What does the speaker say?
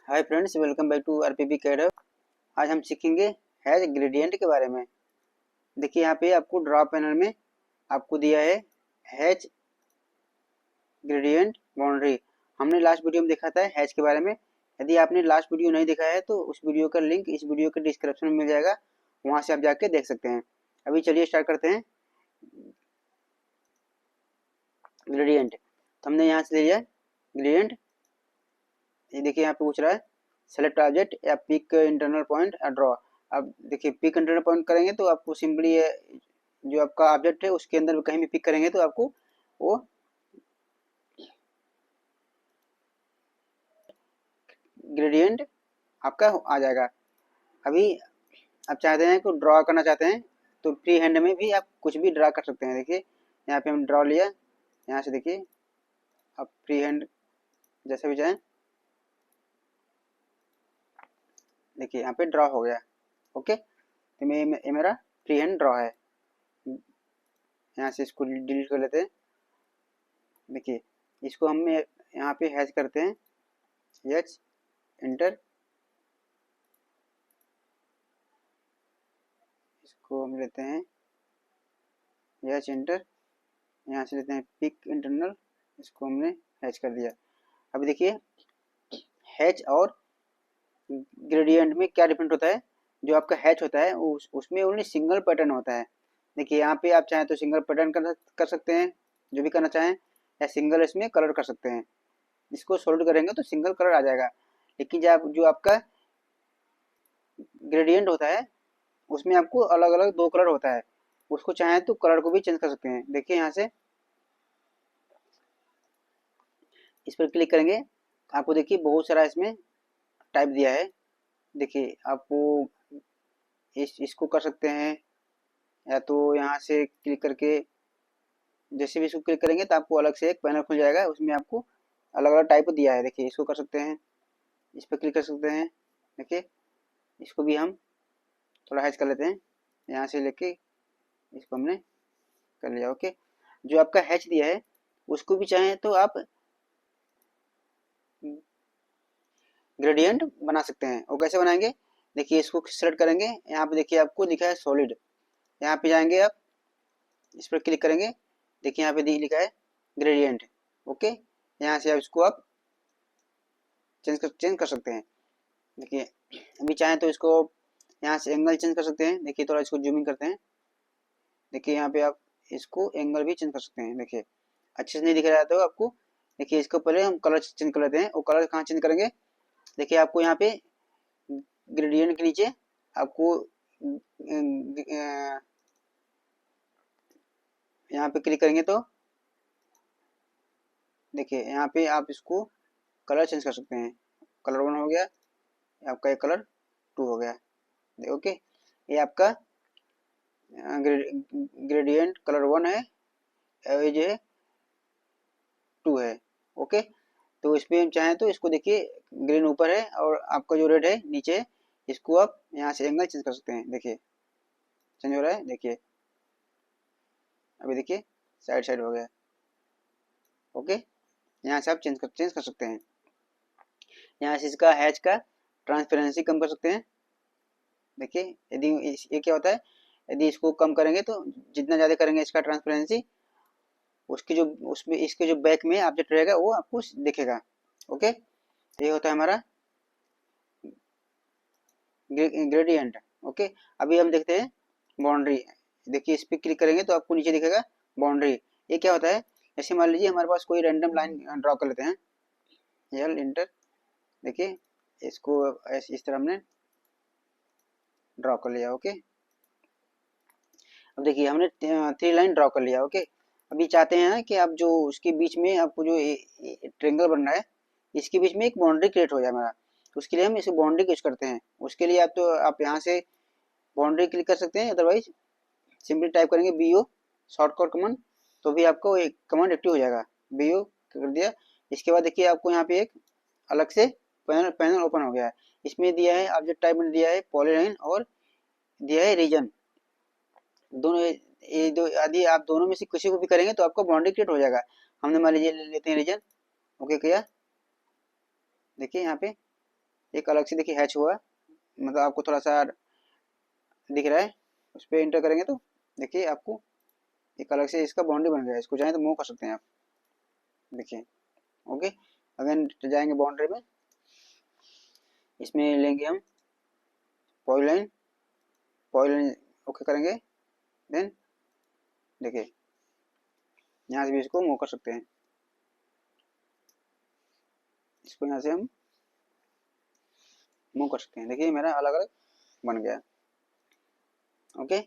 Hi friends, welcome back to RPB cadre. आज हम सीखेंगे हैज ग्रेडियंट के बारे में। देखिए यहाँ पे आपको ड्रॉ पैनल में आपको दिया है हैज ग्रेडियंट बाउंड्री। हमने लास्ट वीडियो में देखा था हैज के बारे में। यदि आपने लास्ट वीडियो नहीं देखा है तो उस वीडियो का लिंक इस वीडियो के डिस्क्रिप्शन में मिल जाएगा, वहाँ से आप जाके देख सकते हैं। अभी चलिए स्टार्ट करते हैं। ग्रेडियंट तो हमने यहाँ से ले लिया ग्रेडियंट। ये देखिए यहाँ पे पूछ रहा है सेलेक्ट ऑब्जेक्ट या पिक इंटरनल पॉइंट या ड्रॉ। अब देखिए पिक इंटरनल पॉइंट करेंगे तो आपको सिंपली जो आपका ऑब्जेक्ट है उसके अंदर कहीं भी पिक करेंगे तो आपको वो ग्रेडियंट आपका आ जाएगा। अभी आप चाहते हैं कि ड्रॉ करना चाहते हैं तो फ्री हैंड में भी आप कुछ भी ड्रा कर सकते हैं। देखिए यहाँ पे हम ड्रॉ लिया, यहाँ से देखिए आप फ्री हैंड जैसे भी चाहें, देखिए यहाँ पे ड्रॉ हो गया। ओके, तो ये मेरा फ्री हैंड ड्रॉ है। यहाँ से इसको डिलीट कर लेते हैं। देखिए इसको हम यहाँ पे हैश करते हैं एच एंटर। इसको हम लेते हैं एच एंटर, यहाँ से लेते हैं पिक इंटरनल, इसको हमने हैच कर दिया। अभी देखिए हैच और ग्रेडियंट में क्या डिफरेंट होता है। जो आपका हैच होता है उसमें ओनली सिंगल पैटर्न होता है। देखिए यहाँ पे आप चाहें तो सिंगल पैटर्न कर सकते हैं, जो भी करना चाहें, या सिंगल इसमें कलर कर सकते हैं। इसको सोल्ड करेंगे तो सिंगल कलर आ जाएगा। लेकिन जब जो आपका ग्रेडियंट होता है उसमें आपको अलग अलग दो कलर होता है। उसको चाहें तो कलर को भी चेंज कर सकते हैं। देखिए यहाँ से इस पर क्लिक करेंगे, आपको देखिए बहुत सारा इसमें टाइप दिया है। देखिए आपको इसको कर सकते हैं, या तो यहाँ से क्लिक करके जैसे भी इसको क्लिक करेंगे तो आपको अलग से एक पैनल खुल जाएगा, उसमें आपको अलग अलग टाइप दिया है। देखिए इसको कर सकते हैं, इस पर क्लिक कर सकते हैं। देखिए इसको भी हम थोड़ा हैच कर लेते हैं, यहाँ से लेके इसको हमने कर लिया। ओके, जो आपका हैच दिया है उसको भी चाहें तो आप ग्रेडियंट बना सकते हैं। और कैसे बनाएंगे, देखिए इसको सेलेक्ट करेंगे, यहाँ पे देखिए आपको लिखा है सॉलिड, यहाँ पे जाएंगे आप इस पर क्लिक करेंगे, देखिए यहाँ पे लिखा है ग्रेडियंट। ओके, यहाँ से आप इसको आप चेंज कर सकते हैं। देखिए अभी चाहें तो इसको यहाँ से एंगल चेंज कर सकते हैं। देखिए थोड़ा इसको जूमिंग करते हैं। देखिए यहाँ पे आप इसको एंगल भी चेंज कर सकते हैं। देखिए अच्छे से नहीं दिख रहा है तो आपको, देखिए इसको पहले हम कलर चेंज कर लेते हैं। और कलर कहाँ चेंज करेंगे, देखिए आपको यहाँ पे ग्रेडियंट के नीचे आपको यहाँ पे क्लिक करेंगे तो देखिए यहाँ पे आप इसको कलर चेंज कर सकते हैं। कलर 1 हो गया, आपका ये कलर 2 हो गया। ओके, ये आपका ग्रेडियंट कलर 1 है, ये जो है 2 है। ओके, तो इस पर हम चाहें तो इसको देखिए ग्रीन ऊपर है और आपका जो रेड है नीचे है, इसको आप यहाँ से एंगल चेंज कर सकते हैं। देखिए चेंज हो रहा है, देखिए अभी देखिए साइड साइड हो गया। ओके, यहाँ से आप चेंज कर सकते हैं। यहाँ से इसका हैच का ट्रांसपेरेंसी कम कर सकते हैं। देखिए यदि ये क्या होता है, यदि इसको कम करेंगे तो जितना ज़्यादा करेंगे इसका ट्रांसपेरेंसी, उसकी जो उसमें इसके जो बैक में ऑब्जेक्ट रहेगा वो आपको दिखेगा। ओके, ये होता है हमारा ग्रेडियंट। ओके, अभी हम देखते हैं बाउंड्री। देखिए इस पर क्लिक करेंगे तो आपको नीचे दिखेगा बाउंड्री। ये क्या होता है, जैसे मान लीजिए हमारे पास कोई रैंडम लाइन ड्रॉ कर लेते हैं, एल इंटर। देखिए इसको इस तरह हमने ड्रॉ कर लिया। ओके, अब देखिए हमने 3 लाइन ड्रॉ कर लिया। ओके, अभी चाहते हैं कि आप जो उसके बीच में आपको जो ट्रेंगल बन रहा है इसके बीच में एक बाउंड्री क्रिएट हो जाए हमारा, तो उसके लिए हम इसे बाउंड्री यूज करते हैं। उसके लिए आप तो आप यहाँ से बाउंड्री क्लिक कर सकते हैं, अदरवाइज सिंपली टाइप करेंगे BO शॉर्टकट कमांड, तो भी आपको एक कमांड एक्टिव हो जाएगा। BO कर दिया। इसके बाद देखिए आपको यहाँ पे एक अलग से पैनल ओपन हो गया है। इसमें दिया है ऑब्जेक्ट टाइप में दिया है पॉलीलाइन और दिया है रीजन। दोनों ये दो, यदि आप दोनों में से किसी को भी करेंगे तो आपको बाउंड्री क्रिएट हो जाएगा। हमने मान लीजिए लेते हैं रीजन। ओके किया, देखिए यहाँ पे एक अलग से देखिए हैच हुआ, मतलब आपको थोड़ा सा दिख रहा है, उस पर इंटर करेंगे तो देखिए आपको एक अलग से इसका बाउंड्री बन गया है। इसको चाहें तो मूव कर सकते हैं आप, देखिए। ओके, अगेन जाएंगे बाउंड्री में, इसमें लेंगे हम पॉलीलाइन, पॉलीलाइन ओके करेंगे, देन देखिए यहाँ से भी इसको मूव कर सकते हैं, इसको यहाँ से हम मूव कर सकते हैं। देखिए मेरा अलग अलग बन गया। ओके।